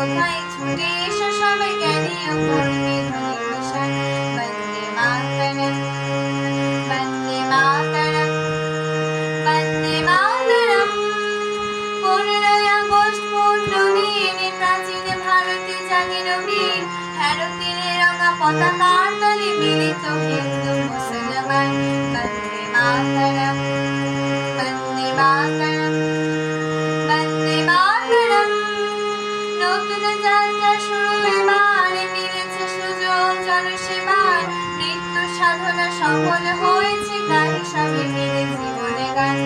কোথায় ছুটে এসো সবাই জ্ঞানী ও কর্মী ধ্বনি মিশন। বন্দে মাতরম, বন্দে মাতরম, বন্দে মাতরম। 15ই আগস্ট পূর্ণদিনে প্রাচীন ভারতে জাগিল বীর, ভারতের রঙা পতাকার তলে মিলিত হিন্দু মুসলমান। বন্দে মাতরম, বন্দে মাতরম, বন্দে মাতরম। নতুন যাত্রা শুরু এবার, মিলেছে সুযোগ জনসেবার, মৃত্যু সাধনা সফল হয়েছে, গাই সবে মিলে জীবনে গান।